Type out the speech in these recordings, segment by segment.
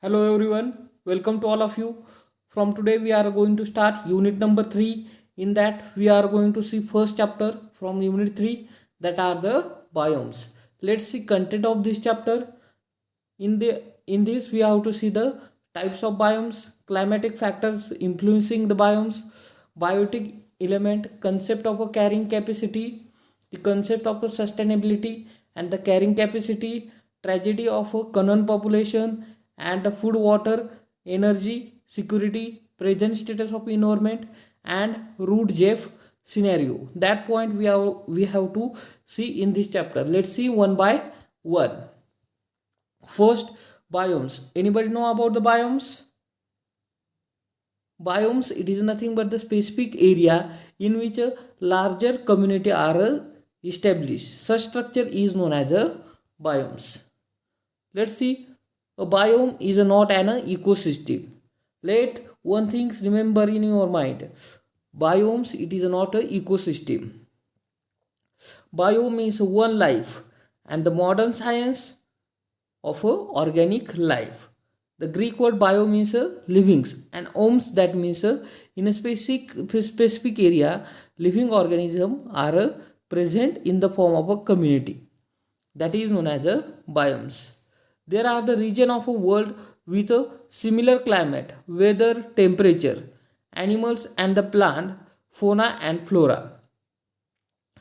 Hello everyone, welcome to all of you. From today we are going to start unit number 3. In that we are going to see first chapter from unit 3, that are the biomes. Let's see content of this chapter. In this we have to see the types of biomes, climatic factors influencing the biomes, biotic element, concept of a carrying capacity, the concept of a sustainability and the carrying capacity, tragedy of a common population, and the food, water, energy, security, present status of environment, and root Jeff scenario. That point we have to see in this chapter. Let's see one by one. First, biomes. Anybody know about the biomes? Biomes, it is nothing but the specific area in which a larger community are established. Such structure is known as a biomes. Let's see. A biome is not an ecosystem. Let one thing remember in your mind. Biomes, it is not a ecosystem. Biome is one life, and the modern science of a organic life. The Greek word bio means livings, and omes, that means in a specific area living organism are present in the form of a community, that is known as biomes. There are the region of a world with a similar climate, weather, temperature, animals and the plant, fauna and flora.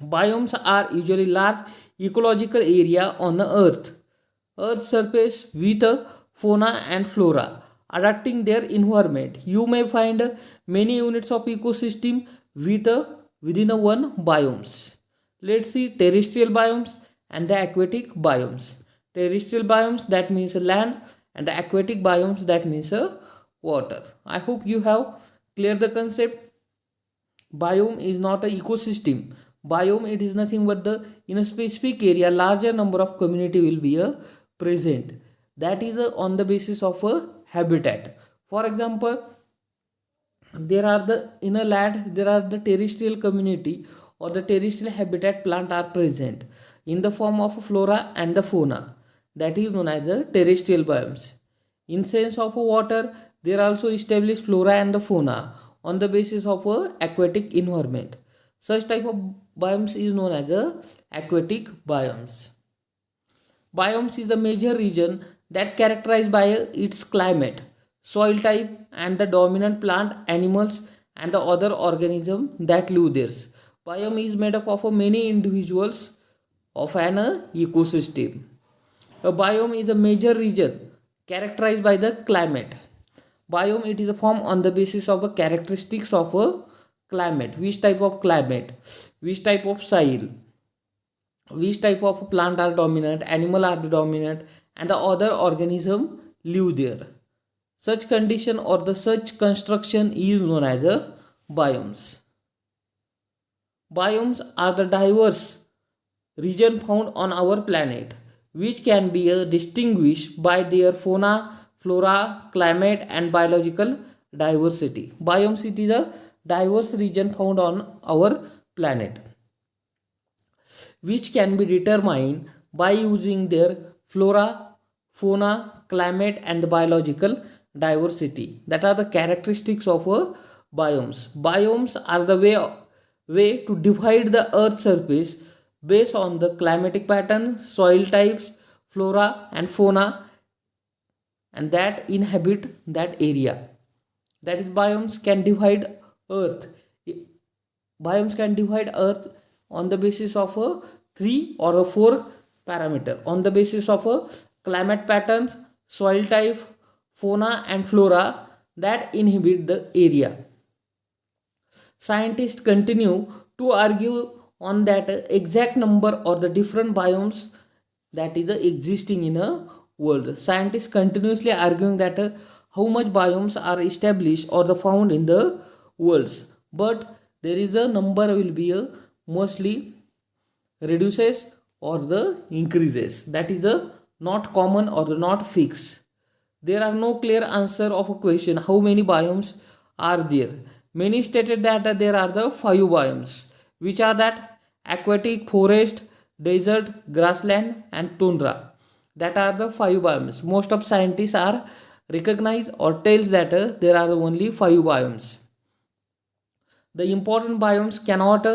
Biomes are usually large ecological area on the Earth's surface with a fauna and flora adapting their environment. You may find many units of ecosystem within a one biomes. Let's see terrestrial biomes and the aquatic biomes. Terrestrial biomes, that means land, and the aquatic biomes, that means water. I hope you have cleared the concept. Biome is not a ecosystem. Biome, it is nothing but the in a specific area larger number of community will be present, that is on the basis of a habitat. For example, there are the in a land there are the terrestrial community or the terrestrial habitat plant are present in the form of flora and the fauna, that is known as the terrestrial biomes. In sense of water, there are also established flora and the fauna on the basis of a aquatic environment. Such type of biomes is known as a aquatic biomes. Biomes is the major region that characterized by its climate, soil type, and the dominant plant, animals, and the other organism that live there. Biome is made up of many individuals of an ecosystem. A biome is a major region characterized by the climate. Biome, it is a form on the basis of the characteristics of a climate. Which type of climate, which type of soil, which type of plant are dominant, animal are dominant, and the other organism live there. Such condition or the such construction is known as a biomes. Biomes are the diverse region found on our planet, which can be distinguished by their fauna, flora, climate, and biological diversity. Biomes, it is a diverse region found on our planet, which can be determined by using their flora, fauna, climate, and the biological diversity. That are the characteristics of biomes. Biomes are the way to divide the earth surface based on the climatic pattern, soil types, flora and fauna, and that inhabit that area. That is, biomes can divide earth. Biomes can divide earth on the basis of a 3 or a 4 parameter, on the basis of a climate patterns, soil type, fauna and flora that inhabit the area. Scientists continue to argue on that exact number or the different biomes that is existing in a world. Scientists continuously arguing that how much biomes are established or the found in the worlds, but there is a number will be mostly reduces or the increases, that is not common or the not fixed. There are no clear answer of a question how many biomes are there. Many stated that there are the 5 biomes, which are that aquatic, forest, desert, grassland and tundra. That are the 5 biomes. Most of scientists are recognize or tells that there are only 5 biomes. The important biomes cannot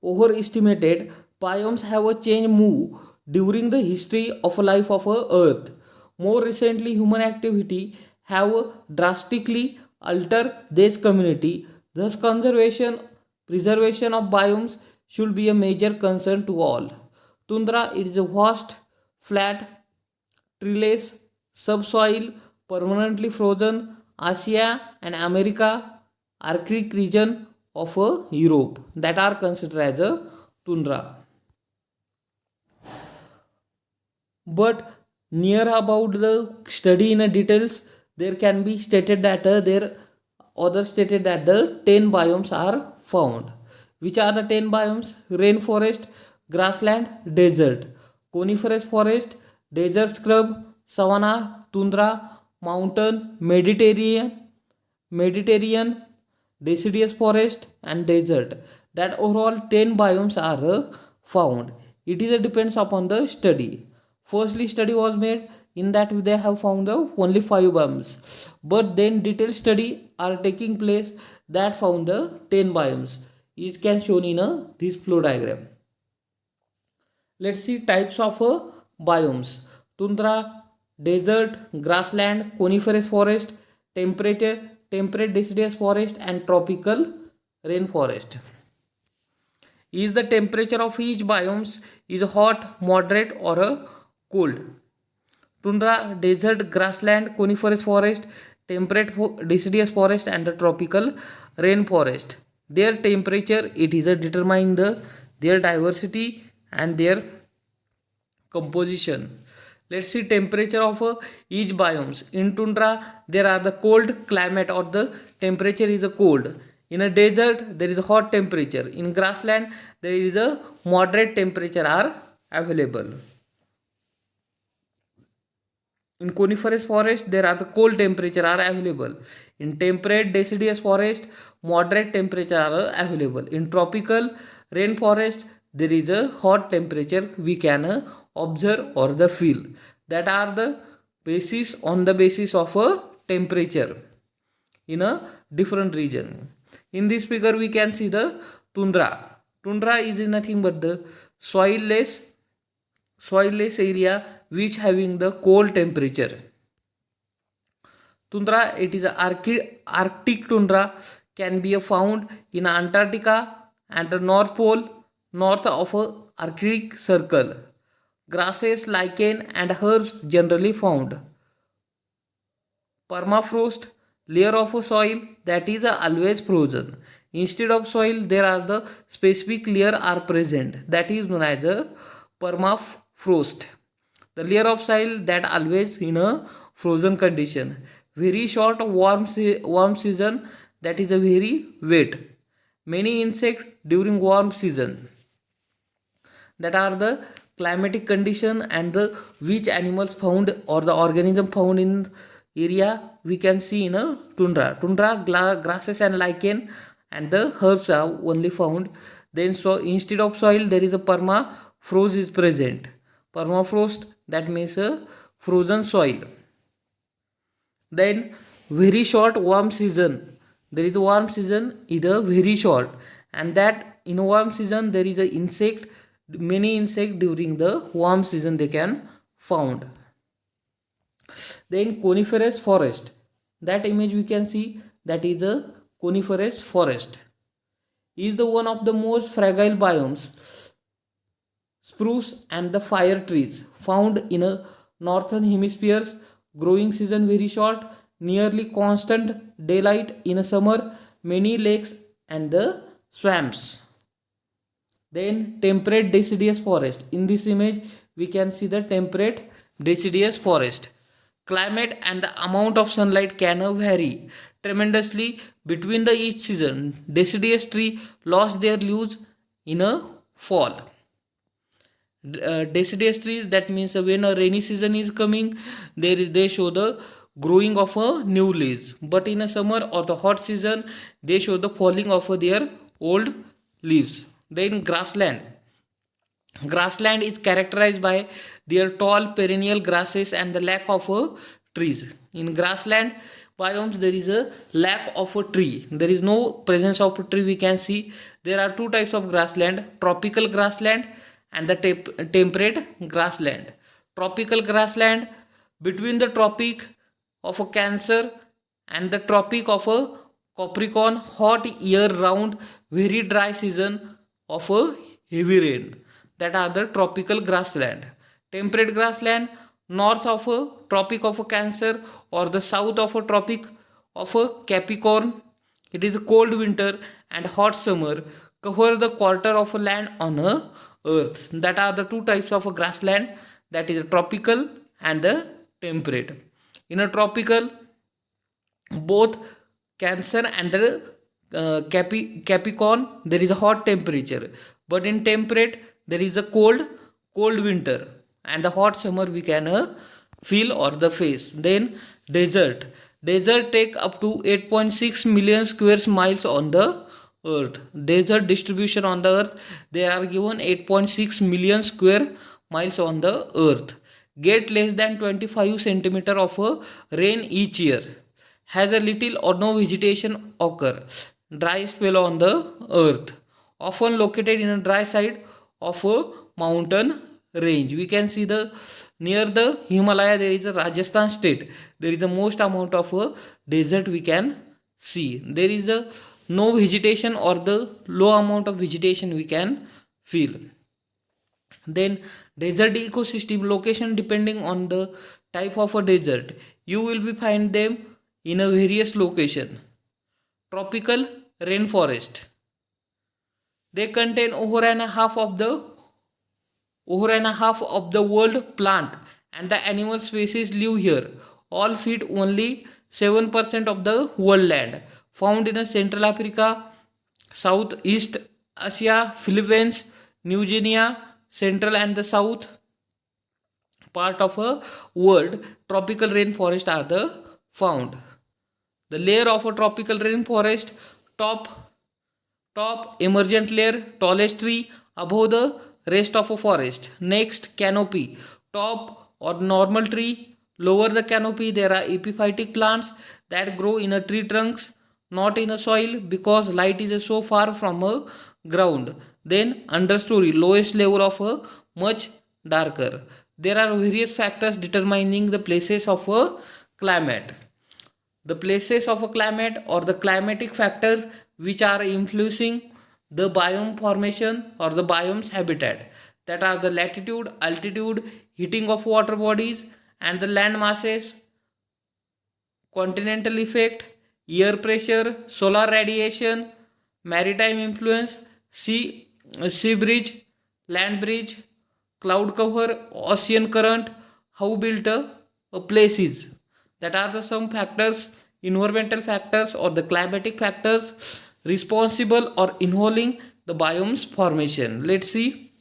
overestimated. Biomes have a change move during the history of life of Earth. More recently, human activity have drastically altered this community. Thus, preservation of biomes should be a major concern to all. Tundra is a vast, flat, treeless subsoil permanently frozen Asia and America Arctic region of Europe that are considered as a tundra. But near about the study in a details, there can be stated that there others stated that the 10 biomes are found. Which are the 10 biomes? Rainforest, grassland, desert, coniferous forest, desert scrub, savanna, tundra, mountain, Mediterranean, deciduous forest and desert. That overall 10 biomes are found. It is depends upon the study. Firstly, study was made in that they have found the only 5 biomes, but then detailed study are taking place that found the 10 biomes. Is can shown in this flow diagram. Let's see types of biomes: tundra, desert, grassland, coniferous forest, temperate deciduous forest, and tropical rainforest. Is the temperature of each biomes is hot, moderate, or a cold? Tundra, desert, grassland, coniferous forest, deciduous forest, and the tropical rainforest. Their temperature it is a determine their diversity and their composition. Let's see temperature of each biomes. In tundra there are the cold climate or the temperature is a cold. In a desert there is a hot temperature. In grassland there is a moderate temperature are available. In coniferous forest there are the cold temperature are available. In temperate deciduous forest moderate temperature are available. In tropical rainforest there is a hot temperature we can observe or the feel. That are the basis on the basis of a temperature in a different region. In this figure we can see the tundra. Tundra is nothing but the soilless area which having the cold temperature. Tundra it is a arctic tundra can be found in Antarctica and the North Pole north of a Arctic Circle. Grasses, lichen and herbs generally found. Permafrost layer of a soil that is always frozen. Instead of soil there are the specific layer are present that is known as a permafrost. The layer of soil that always in a frozen condition. Very short warm season that is a very wet. Many insects during warm season. That are the climatic condition and the which animals found or the organism found in area we can see in a tundra. Grasses and lichen and the herbs are only found. Then so instead of soil there is a permafrost is present. Permafrost that means a frozen soil. Then very short warm season. There is a warm season either very short and that in warm season there is a insect many insect during the warm season they can found. Then coniferous forest. That image we can see that is a coniferous forest. Is the one of the most fragile biomes. Spruce and the fire trees found in a northern hemispheres. Growing season very short. Nearly constant daylight in a summer. Many lakes and the swamps. Then temperate deciduous forest. In this image we can see the temperate deciduous forest. Climate and the amount of sunlight can vary tremendously between the each season. Deciduous tree lost their leaves in a fall. Deciduous trees that means when a rainy season is coming they show the growing of a new leaves, but in a summer or the hot season they show the falling of their old leaves. Then grassland is characterized by their tall perennial grasses and the lack of trees. In grassland biomes there is a lack of a tree. There is no presence of a tree we can see. There are two types of grassland: tropical grassland and the temperate grassland. Tropical grassland, between the tropic of a Cancer and the tropic of a Capricorn, hot year round, very dry season of a heavy rain. That are the tropical grassland. Temperate grassland, north of a tropic of a Cancer or the south of a tropic of a Capricorn. It is a cold winter and hot summer, cover the quarter of a land on a earth. That are the two types of a grassland, that is a tropical and the temperate. In a tropical, both Cancer and the Capricorn, there is a hot temperature, but in temperate there is a cold winter and the hot summer we can feel or the face. Then desert take up to 8.6 million square miles on the earth. Desert distribution on the earth, they are given 8.6 million square miles on the earth. Get less than 25 centimeter of rain each year. Has a little or no vegetation occur. Dry spell on the earth. Often located in a dry side of a mountain range. We can see the near the Himalaya there is a Rajasthan state. There is the most amount of a desert we can see. There is a no vegetation or the low amount of vegetation we can feel. Then desert ecosystem location depending on the type of a desert. You will be find them in a various location. Tropical rainforest. They contain over and a half of the world plant and the animal species live here. All feed only 7% of the world land. Found in Central Africa, Southeast Asia, Philippines, New Guinea, Central and the South part of a world. Tropical rainforest are the found. The layer of a tropical rainforest, top emergent layer, tallest tree above the rest of a forest. Next, canopy, top or normal tree, lower the canopy there are epiphytic plants that grow in a tree trunks, not in a soil because light is so far from a ground. Then understory, lowest level of a much darker. There are various factors determining the places of a climate. The places of a climate or the climatic factor which are influencing the biome formation or the biome's habitat, that are the latitude, altitude, heating of water bodies and the land masses, continental effect, air pressure, solar radiation, maritime influence, sea bridge, land bridge, cloud cover, ocean current, how built a place is. That are the some factors, environmental factors or the climatic factors responsible or involving the biomes formation. Let's see.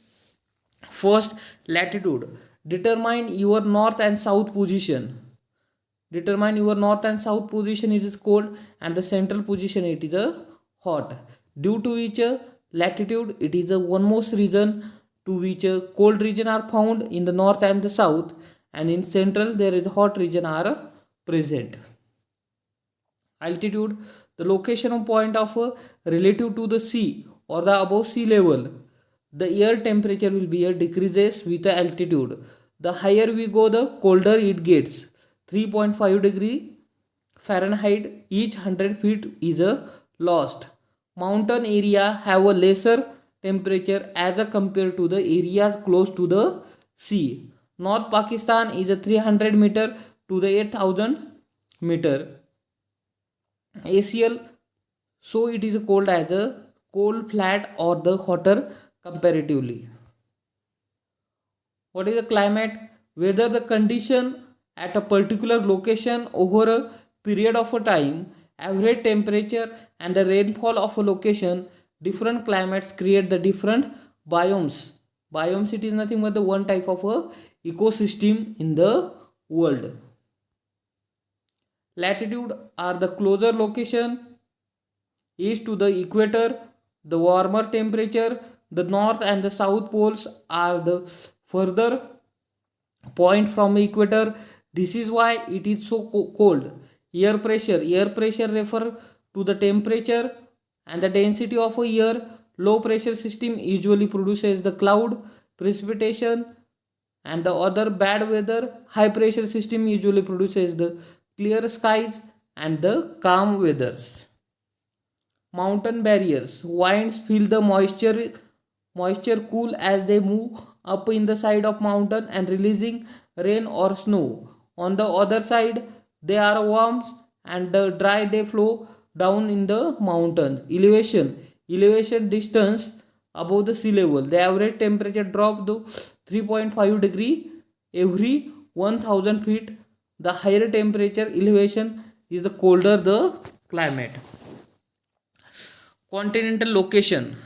First, latitude. Determine your north and south position. Determine your north and south position, it is cold, and the central position it is a hot. Due to which latitude it is a one most region to which cold region are found in the north and the south, and in central there is hot region are present. Altitude, the location of point of relative to the sea or the above sea level. The air temperature will be decreases with the altitude. The higher we go, the colder it gets. 3.5 degree Fahrenheit each 100 feet is lost. Mountain area have a lesser temperature as compared to the areas close to the sea. North Pakistan is a 300 meter to the 8,000 meter. ACL, so it is called as a cold flat or the hotter comparatively. What is the climate? Whether the condition at a particular location over a period of a time, average temperature and the rainfall of a location, different climates create the different biomes. Biomes, it is nothing but the one type of a ecosystem in the world. Latitude are the closer location, east to the equator, the warmer temperature. The north and the south poles are the further point from equator. This is why it is so cold. Air pressure refer to the temperature and the density of a air. Low pressure system usually produces the cloud, precipitation, and the other bad weather. High pressure system usually produces the clear skies and the calm weathers. Mountain barriers. Winds fill the moisture cool as they move up in the side of mountain and releasing rain or snow. On the other side, they are warm and dry, they flow down in the mountains. Elevation distance above the sea level. The average temperature drop to 3.5 degree every 1000 feet. The higher temperature elevation is the colder the climate. Continental location.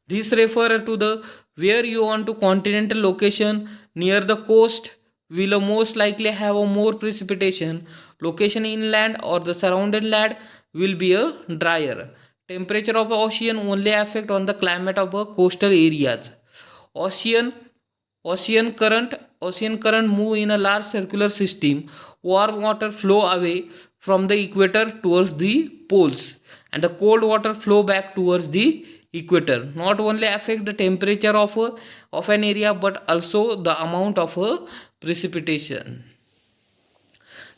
This refer to the where you want to continental location. Near the coast will most likely have a more precipitation. Location inland or the surrounded land will be a drier. Temperature of the ocean only affect on the climate of the coastal areas. Ocean ocean current move in a large circular system. Warm water flow away from the equator towards the poles, and the cold water flow back towards the equator. Not only affect the temperature of an area but also the amount of precipitation.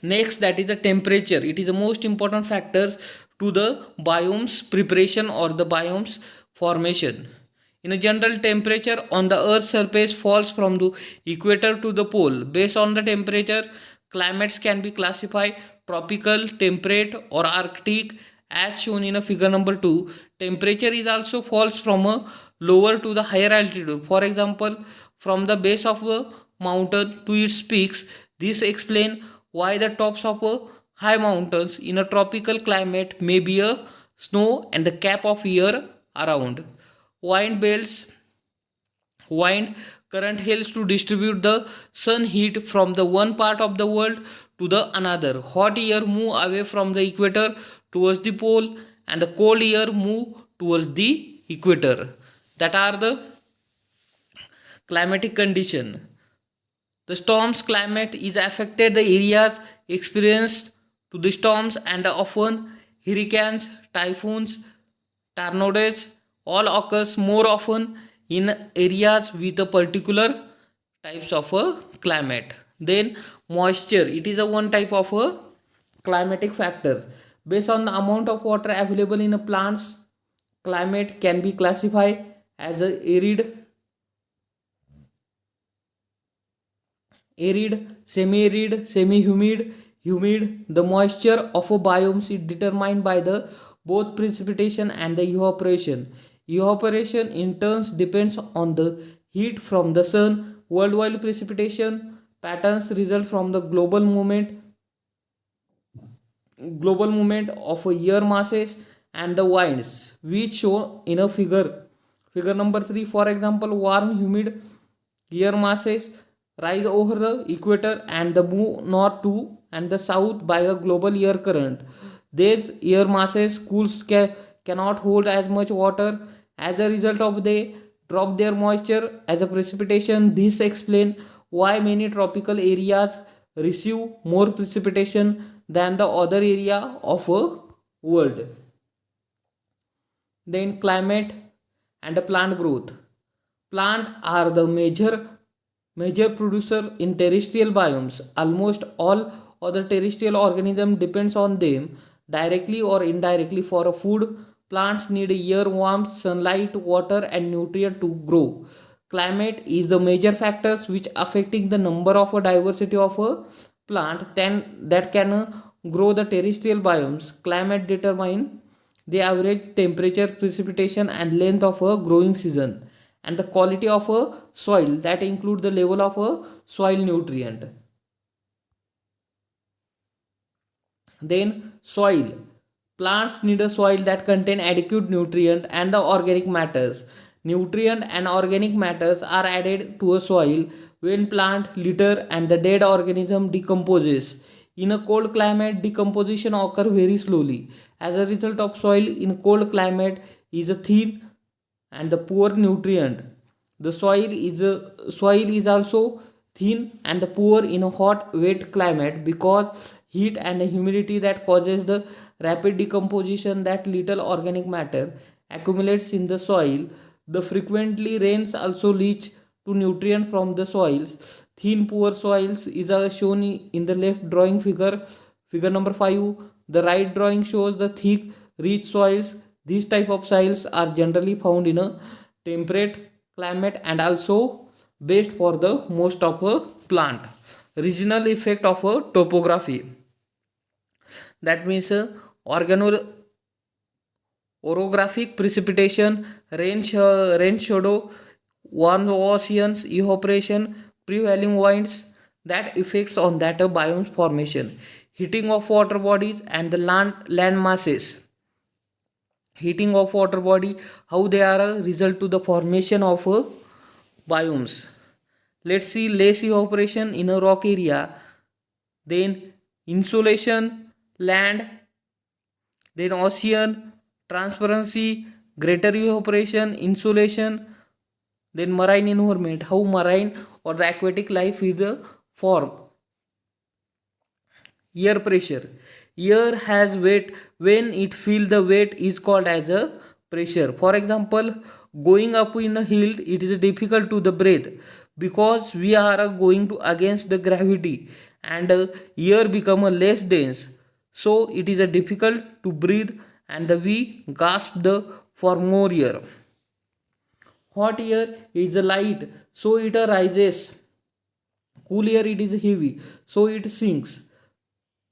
Next, that is the temperature. It is the most important factors to the biomes preparation or the biomes formation. In a general, temperature on the earth's surface falls from the equator to the pole. Based on the temperature, climates can be classified tropical, temperate or arctic as shown in a figure number 2. Temperature is also falls from a lower to the higher altitude. For example, from the base of a mountain to its peaks. This explains why the tops of high mountains in a tropical climate may be a snow and the cap of air around. Wind belts. Wind current helps to distribute the sun heat from the one part of the world to the another. Hot air move away from the equator towards the pole, and the cold air move towards the equator. That are the climatic condition. The storm's climate is affected the areas experienced to the storms and often hurricanes, typhoons, tornadoes all occurs more often in areas with a particular types of a climate. Then moisture, it is a one type of a climatic factor. Based on the amount of water available in a plant's climate can be classified as a arid, semi-arid, semi-humid, humid. The moisture of a biome is determined by the both precipitation and the evaporation. Evaporation in turn depends on the heat from the sun. Worldwide precipitation patterns result from the global movement of air masses and the winds, which shown in a figure number 3. For example, warm humid air masses rise over the equator and the move north to and the south by a global air current. These air masses cannot hold as much water. As a result of they drop their moisture as a precipitation. This explains why many tropical areas receive more precipitation than the other area of a world. Then climate and the plant growth. Plants are the major producer in terrestrial biomes. Almost all other terrestrial organisms depends on them directly or indirectly for a food. Plants need air, warmth, sunlight, water and nutrient to grow. Climate is the major factors which affecting the number of a diversity of a plant that can grow the terrestrial biomes. Climate determine the average temperature, precipitation and length of a growing season, and the quality of a soil that include the level of a soil nutrient. Then soil. Plants need a soil that contain adequate nutrient and the organic matters. Nutrient and organic matters are added to a soil when plant litter and the dead organism decomposes. In a cold climate, decomposition occur very slowly. As a result of soil in cold climate is a thin and the poor nutrient. The soil is also thin and poor in a hot wet climate because heat and humidity that causes the rapid decomposition that little organic matter accumulates in the soil. The frequently rains also leach to nutrient from the soils. Thin poor soils is shown in the left drawing figure number 5. The right drawing shows the thick rich soils. These type of soils are generally found in a temperate climate and also best for the most of a plant. Regional effect of a topography, that means orographic precipitation, rain shadow, warm oceans, evaporation, prevailing winds, that effects on that biomes formation, heating of water bodies and the land masses. Heating of water body, how they are a result to the formation of biomes. Let's see less evaporation in a rock area, then insulation, land, then ocean, transparency, greater evaporation, insulation, then marine environment, how marine or the aquatic life is formed. Air pressure, air has weight. When it feel the weight is called as a pressure. For example, going up in a hill, it is difficult to the breathe because we are going to against the gravity, and air become a less dense, so it is difficult to breathe and we gasp the for more air. Hot air is light, so it rises. Cool air it is heavy, so it sinks.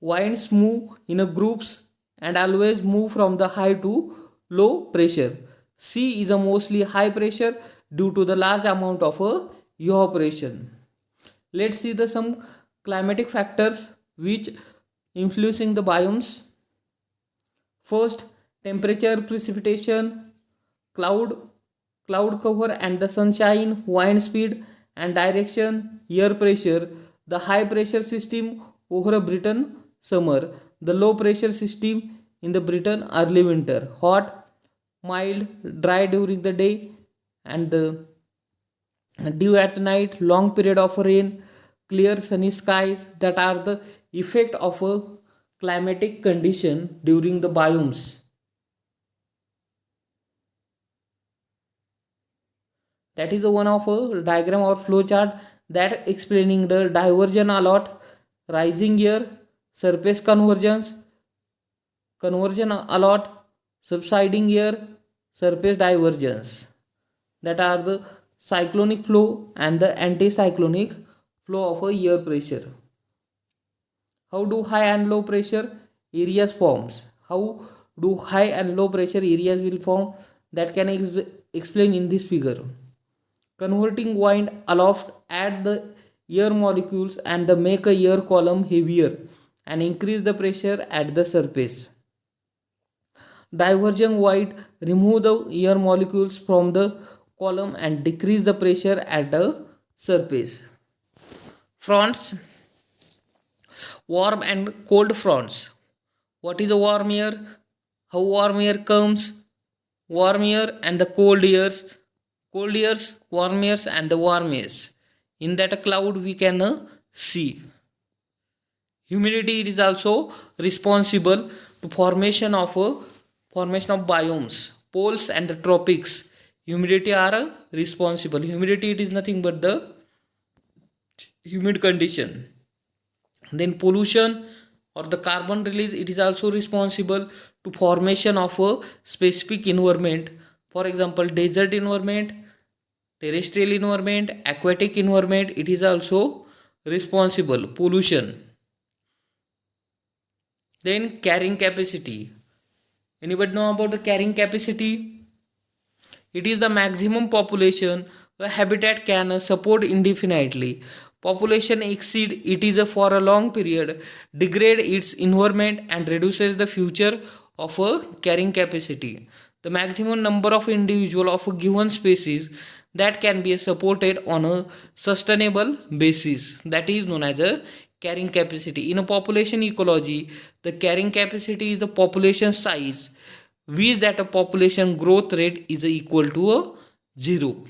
Winds move in a groups and always move from the high to low pressure. Sea is a mostly high pressure due to the large amount of evaporation. Let's see the some climatic factors which influencing the biomes. First, temperature, precipitation, cloud cloud cover and the sunshine, wind speed and direction, air pressure, the high pressure system over a Britain summer, the low pressure system in the Britain early winter, hot, mild, dry during the day, and the dew at night, long period of rain, clear sunny skies, that are the effect of a climatic condition during the biomes. That is the one of a diagram or flow chart that explaining the diversion allot, rising air, surface conversion allot, subsiding air, surface divergence, that are the cyclonic flow and the anticyclonic flow of a air pressure. How do high and low pressure areas forms? How do high and low pressure areas will form? That can explain in this figure. Converting wind aloft add the air molecules and the make a air column heavier and increase the pressure at the surface. Diverging wind remove the air molecules from the column and decrease the pressure at the surface. Fronts, warm and cold fronts. What is a warm air? How warm air comes? Warm air and the cold airs, warm airs and the warm airs. In that cloud we can see. Humidity is also responsible to formation of biomes. Poles and the tropics, humidity are responsible. Humidity it is nothing but the humid condition. Then pollution or the carbon release, it is also responsible to formation of a specific environment. For example, desert environment, terrestrial environment, aquatic environment, it is also responsible pollution. Then carrying capacity. Anybody know about the carrying capacity? It is the maximum population a habitat can support indefinitely. Population exceed it is for a long period, degrade its environment and reduces the future of a carrying capacity. The maximum number of individual of a given species that can be supported on a sustainable basis, that is known as a carrying capacity. In a population ecology, the carrying capacity is the population size which that a population growth rate is equal to a 0.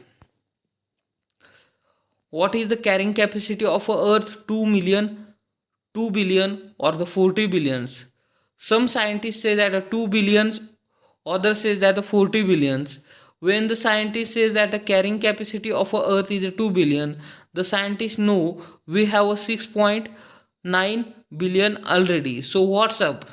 What is the carrying capacity of a Earth? 2 million, 2 billion, or the 40 billions? Some scientists say that a 2 billions, others says that the 40 billions. When the scientist says that the carrying capacity of a Earth is a 2 billion, the scientists know we have a 6.9 billion already. So what's up?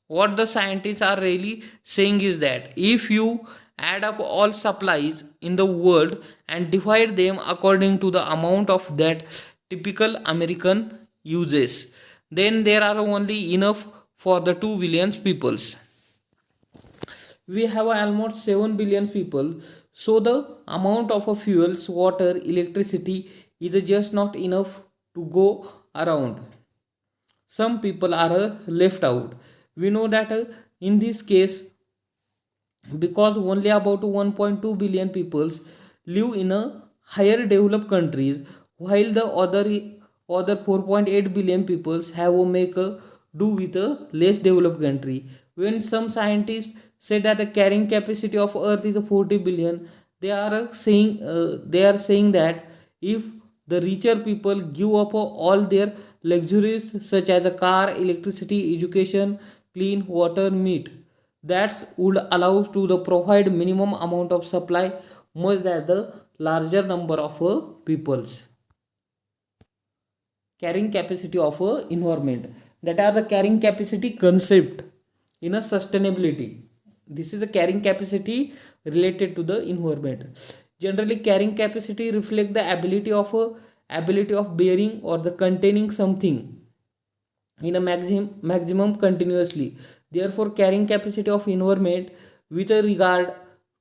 What the scientists are really saying is that if you add up all supplies in the world and divide them according to the amount of that typical American uses, then there are only enough for the 2 billion peoples. We have almost 7 billion people, so the amount of fuels, water, electricity is just not enough to go around. Some people are left out. We know that in this case, because only about 1.2 billion people live in a higher developed countries, while the other 4.8 billion people have a make a do with a less developed country. When some scientists say that the carrying capacity of earth is a 40 billion, they are saying that if the richer people give up all their luxuries such as a car, electricity, education, clean water, meat, that would allow to the provide minimum amount of supply much that the larger number of peoples. Carrying capacity of a environment, that are the carrying capacity concept in a sustainability. This is the carrying capacity related to the environment. Generally carrying capacity reflect the ability of bearing or the containing something in a maximum continuously. Therefore carrying capacity of environment with a regard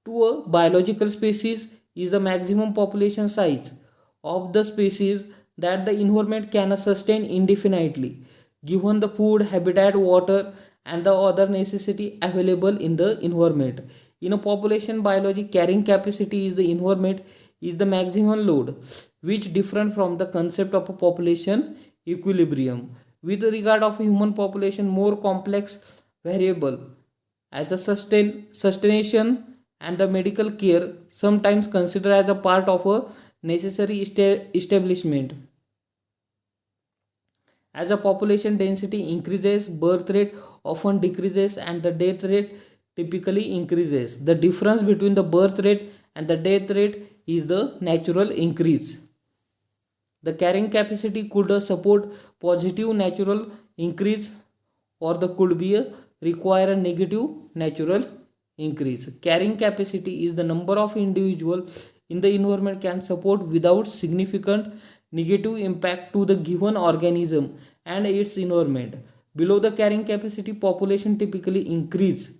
to a biological species is the maximum population size of the species that the environment can sustain indefinitely, given the food, habitat, water, and the other necessity available in the environment. In a population biology, carrying capacity is the environment is the maximum load, which different from the concept of a population equilibrium. With regard of human population, more complex variable as a sustentation and the medical care sometimes considered as a part of a necessary establishment. As a population density increases, birth rate often decreases and the death rate typically increases. The difference between the birth rate and the death rate is the natural increase. The carrying capacity could support positive natural increase, or the could be require a negative natural increase. Carrying capacity is the number of individuals in the environment can support without significant negative impact to the given organism and its environment. Below the carrying capacity, population typically increase,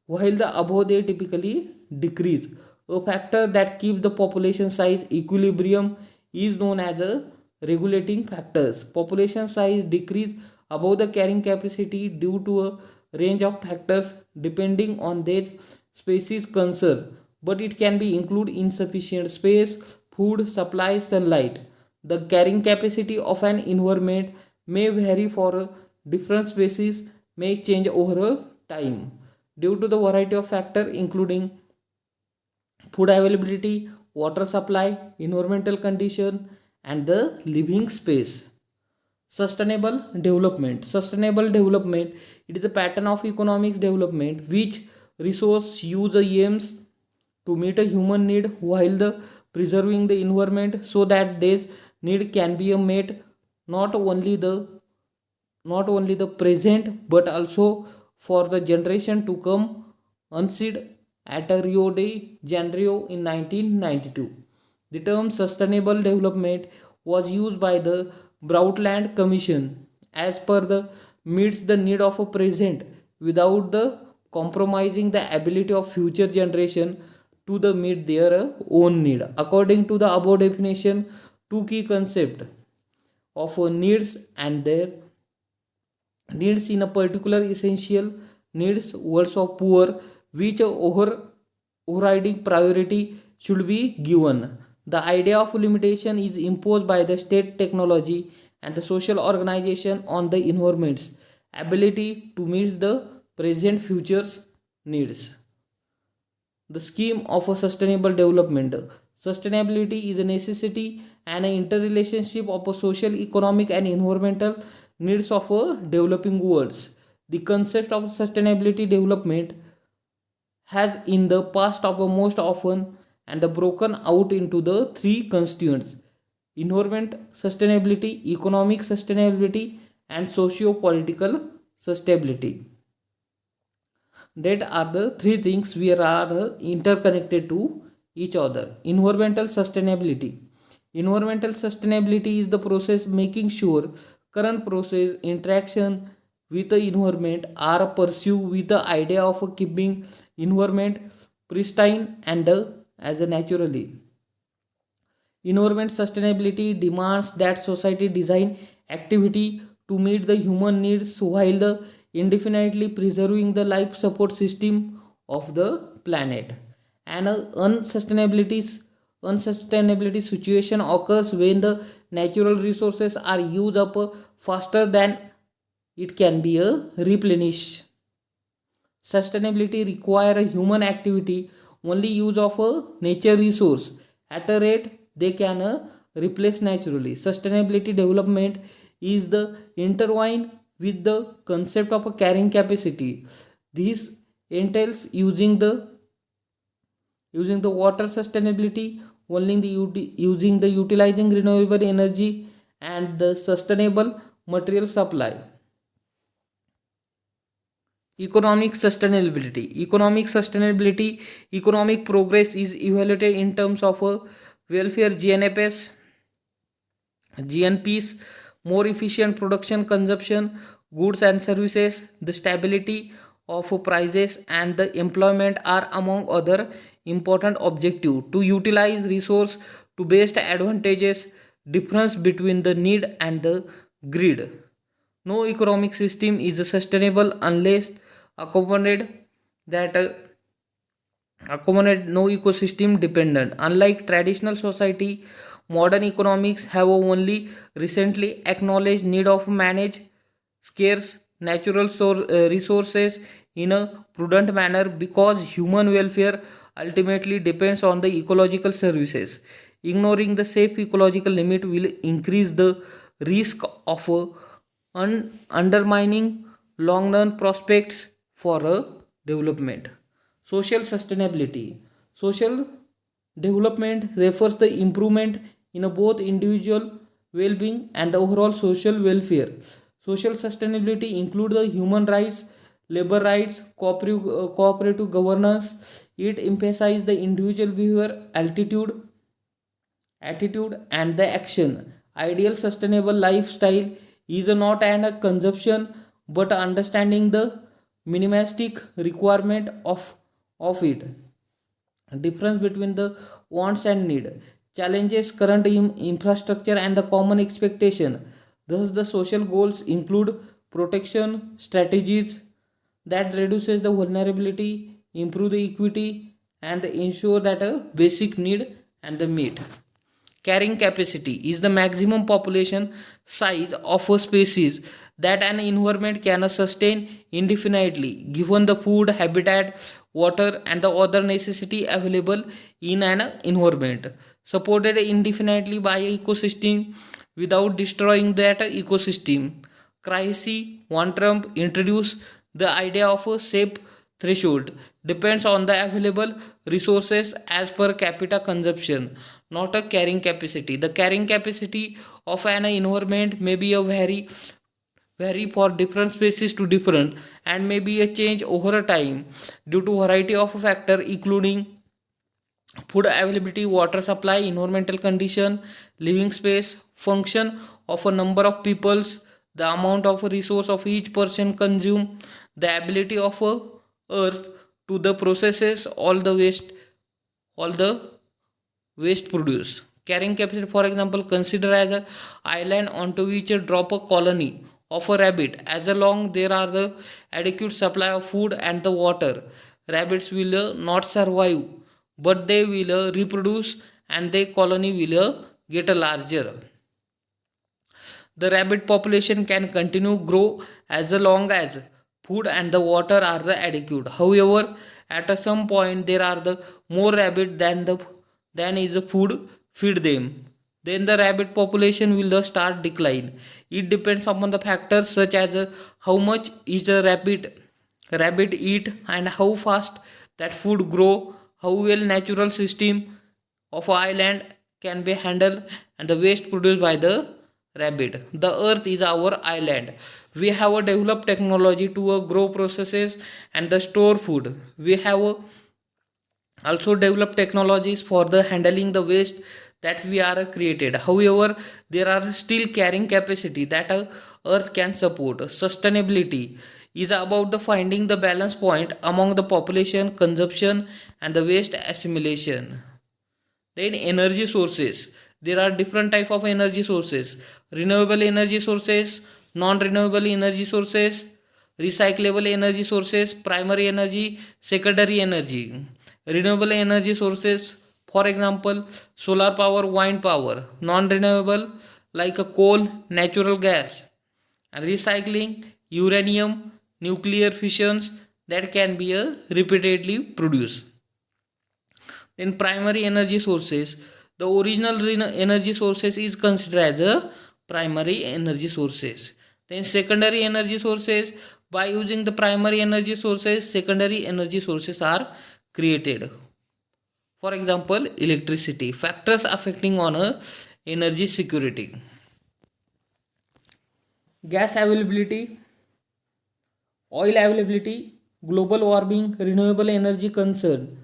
while the above they typically decrease. A factor that keeps the population size equilibrium is known as a regulating factors. Population size decrease above the carrying capacity due to a range of factors depending on their species concern, but it can be include insufficient space, food supply, sunlight. The carrying capacity of an environment may vary for a different species, may change over a time due to the variety of factors including food availability, water supply, environmental condition, and the living space. Sustainable development, it is a pattern of economic development which resource use aims to meet a human need while the preserving the environment so that this need can be met not only the not only the present but also for the generation to come, unsaid at a Rio de Janeiro in 1992. The term sustainable development was used by the Brundtland Commission as per the meets the need of a present without the compromising the ability of future generation to the meet their own need. According to the above definition, two key concepts of needs and their needs in a particular essential needs also poor, which overriding priority should be given. The idea of limitation is imposed by the state, technology, and the social organization on the environment's ability to meet the present future's needs. The scheme of a sustainable development. Sustainability is a necessity and an interrelationship of a social, economic, and environmental needs of a developing worlds. The concept of sustainability development has in the past of most often and broken out into the three constituents: environment sustainability, economic sustainability, and socio-political sustainability. That are the three things we are interconnected to each other. Environmental sustainability is the process making sure current process interaction with the environment are pursued with the idea of keeping environment pristine and as a naturally. Environment sustainability demands that society design activity to meet the human needs while indefinitely preserving the life support system of the planet. And unsustainability situation occurs when the natural resources are used up faster than it can be replenished. Sustainability require a human activity only use of a nature resource at a rate they can replace naturally. Sustainability development is the intertwined with the concept of a carrying capacity. This entails using the water sustainability, using the utilizing renewable energy, and the sustainable material supply. Economic progress is evaluated in terms of welfare, GNPs, more efficient production consumption, goods and services, the stability of prices, and the employment are among other important objectives. To utilize resource to best advantages, difference between the need and the greed. No economic system is sustainable unless accompanied that accommodate no ecosystem dependent. Unlike traditional society, modern economics have only recently acknowledged need of manage scarce natural resources in a prudent manner because human welfare ultimately depends on the ecological services. Ignoring the safe ecological limit will increase the risk of undermining long-term prospects for a development. Social sustainability. Social development refers the improvement in a both individual well-being and the overall social welfare. Social sustainability include the human rights, labor rights, cooperative governance. It emphasizes the individual behavior, attitude and the action. Ideal sustainable lifestyle is not an consumption but understanding the minimalistic requirement of it. Difference between the wants and need challenges current infrastructure and the common expectation. Thus the social goals include protection strategies that reduces the vulnerability, improve the equity, and ensure that a basic need and the meet. Carrying capacity is the maximum population size of a species that an environment can sustain indefinitely given the food, habitat, water, and the other necessity available in an environment. Supported indefinitely by an ecosystem without destroying that ecosystem. Crisis one Trump introduced the idea of a safe threshold depends on the available resources as per capita consumption, not a carrying capacity. The carrying capacity of an environment may be a vary for different species to different and may be a change over a time due to variety of factor including food availability, water supply, environmental condition, living space, function of a number of peoples, the amount of resource of each person consume, the ability of a earth to the processes all the waste produce. Carrying capacity, for example, consider as an island onto which a drop a colony of a rabbit. As long there are the adequate supply of food and the water, rabbits will not survive, but they will reproduce and their colony will get larger. The rabbit population can continue grow as long as food and the water are the adequate. However, at some point there are the more rabbit then is the food, feed them. Then the rabbit population will the start decline. It depends upon the factors such as how much is a rabbit eat and how fast that food grow, how well natural system of island can be handled, and the waste produced by the rabbit. The earth is our island. We have a developed technology to grow processes and the store food. We have also developed technologies for the handling the waste that we are created. However, there are still carrying capacity that earth can support. Sustainability is about the finding the balance point among the population consumption and the waste assimilation. Then energy sources, there are different type of energy sources: renewable energy sources, non renewable energy sources, recyclable energy sources, primary energy, secondary energy. Renewable energy sources, for example, solar power, wind power. Non renewable, like a coal, natural gas. And recycling, uranium, nuclear fissions that can be repeatedly produced. Then primary energy sources, the original energy sources is considered as a primary energy sources. Then secondary energy sources, by using the primary energy sources, secondary energy sources are created. For example, electricity. Factors affecting on energy security: gas availability, oil availability, global warming, renewable energy concern.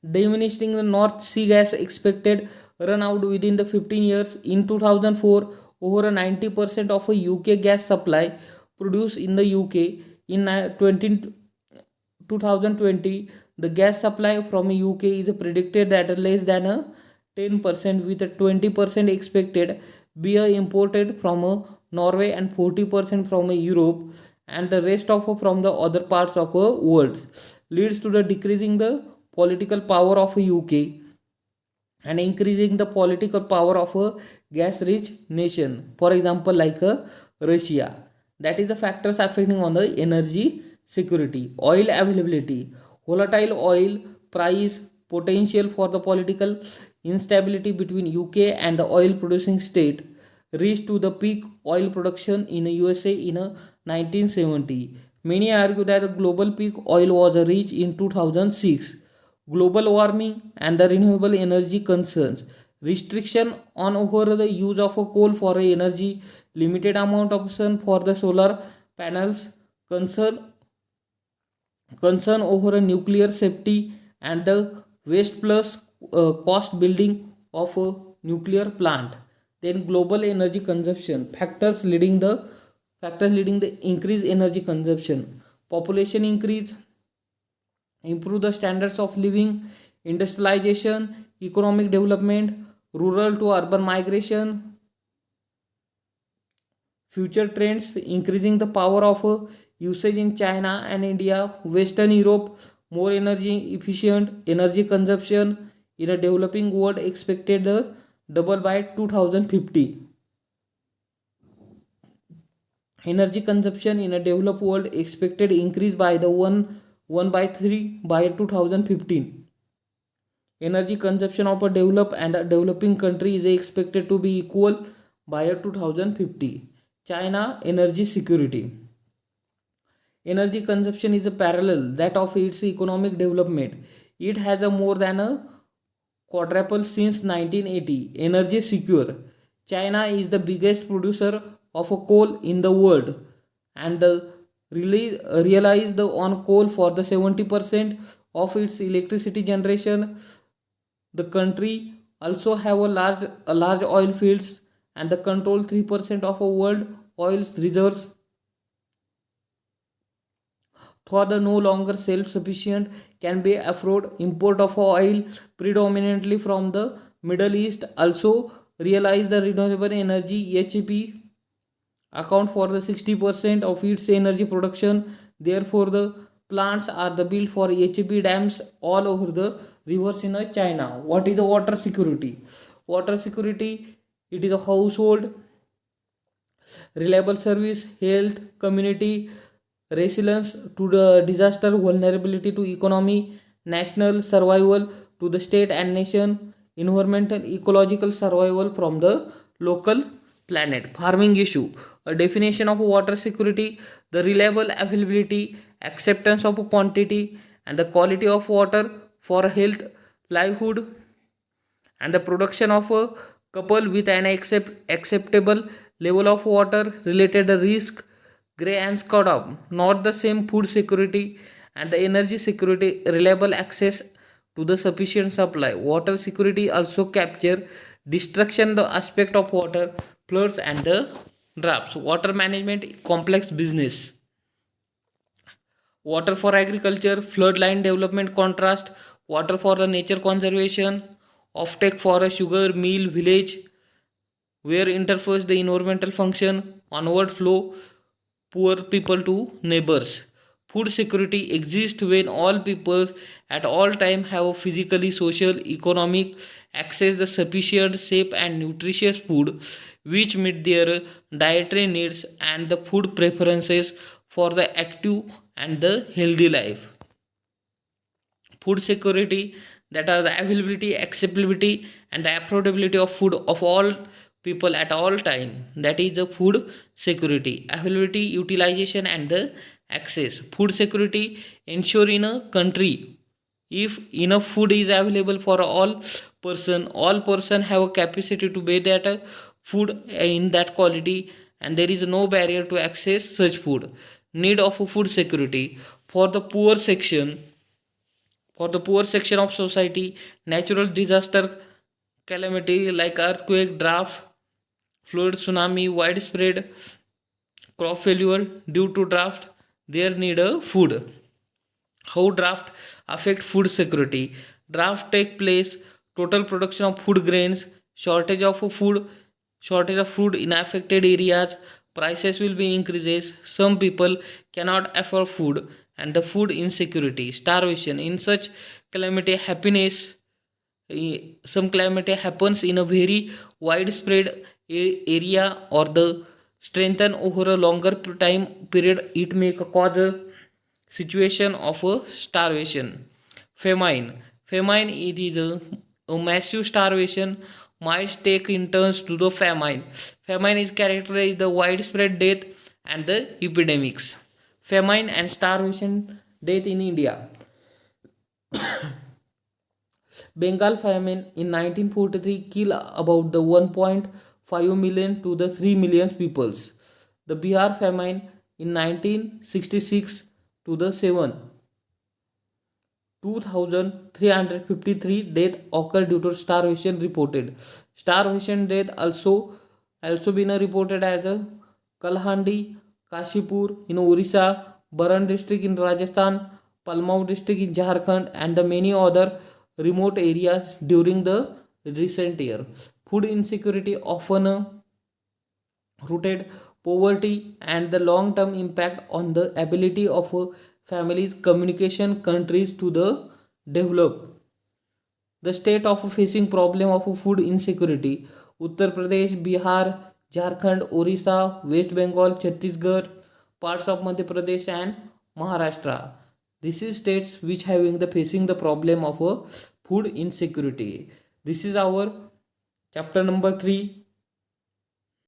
Diminishing the North Sea gas expected run out within the 15 years. In 2004, over 90% of a UK gas supply produced in the UK. In 2020, the gas supply from UK is predicted that less than a 10%, with a 20% expected be imported from Norway and 40% from Europe, and the rest of from the other parts of the world, leads to the decreasing the political power of UK and increasing the political power of a gas rich nation, for example like Russia. That is the factors affecting on the energy security. Oil availability, volatile oil price, potential for the political instability between UK and the oil producing state, reached to the peak oil production in the USA in 1970. Many argue that the global peak oil was reached in 2006. Global warming and the renewable energy concerns, restriction on over the use of a coal for energy, limited amount of sun for the solar panels, concern over a nuclear safety, and the waste plus cost building of a nuclear plant. Then global energy consumption, factors leading the increased energy consumption: population increase, improve the standards of living, industrialization, economic development, rural to urban migration. Future trends, increasing the power of usage in China and India, Western Europe, more energy efficient, energy consumption in a developing world expected the double by 2050. Energy consumption in a developed world expected increase by the 1 by 3 by 2015. Energy consumption of a developed and a developing country is expected to be equal by 2050. China energy security. Energy consumption is a parallel that of its economic development. It has a more than a quadruple since 1980. Energy secure. China is the biggest producer of a coal in the world and realized on coal for the 70% of its electricity generation. The country also have a large oil fields and the control 3% of a world oil reserves. For the no longer self-sufficient, can be afford import of oil predominantly from the Middle East. Also realize the renewable energy HEP account for the 60% of its energy production. Therefore, the plants are the built for HEP dams all over the rivers in China. What is the water security? Water security, it is a household, reliable service, health, community, resilience to the disaster, vulnerability to economy, national survival to the state and nation, environmental ecological survival from the local planet. Farming issue, a definition of water security, the reliable availability, acceptance of quantity and the quality of water for health, livelihood and the production of a couple with an acceptable level of water related risk. Gray and Skoda, not the same. Food security and the energy security, reliable access to the sufficient supply. Water security also capture destruction the aspect of water, floods and the droughts. Water management, complex business. Water for agriculture, floodline development contrast, water for the nature conservation, offtake for a sugar mill village, where interface the environmental function, onward flow, poor people to neighbors. Food security exists when all people at all time have physically, social, economic access the sufficient, safe and nutritious food which meet their dietary needs and the food preferences for the active and the healthy life. Food security, that are the availability, accessibility and the affordability of food of all people at all time, that is the food security. Availability, utilization and the access. Food security ensure in a country if enough food is available for all person have a capacity to buy that food in that quality, and there is no barrier to access such food. Need of food security for the poor section, for the poor section of society, natural disaster calamity like earthquake, drought, flood, tsunami, widespread crop failure due to drought, there need a food. How drought affect food security? Drought take place, total production of food grains, shortage of food, shortage of food in affected areas, prices will be increases. Some people cannot afford food, and the food insecurity, starvation. In such calamity, happiness, some calamity happens in a very widespread area or the strengthen over a longer time period, it may cause a situation of a starvation. Famine it is a massive starvation might take in turns to the famine. Famine is characterized the widespread death and the epidemics. Famine and starvation death in India. Bengal famine in 1943 killed about the 1.5 million to the 3 million peoples. The Bihar famine in 1966 to the 2,353 death occurred due to starvation reported. Starvation death also been reported as the Kalhandi, Kashipur in Orissa, Baran district in Rajasthan, Palmau district in Jharkhand, and the many other remote areas during the recent year. Food insecurity often rooted poverty and the long term impact on the ability of families communication countries to the develop. The state of facing problem of food insecurity: Uttar Pradesh, Bihar, Jharkhand, Orissa, West Bengal, Chhattisgarh, parts of Madhya Pradesh and Maharashtra. This is states which having the facing the problem of food insecurity. This is our chapter number 3.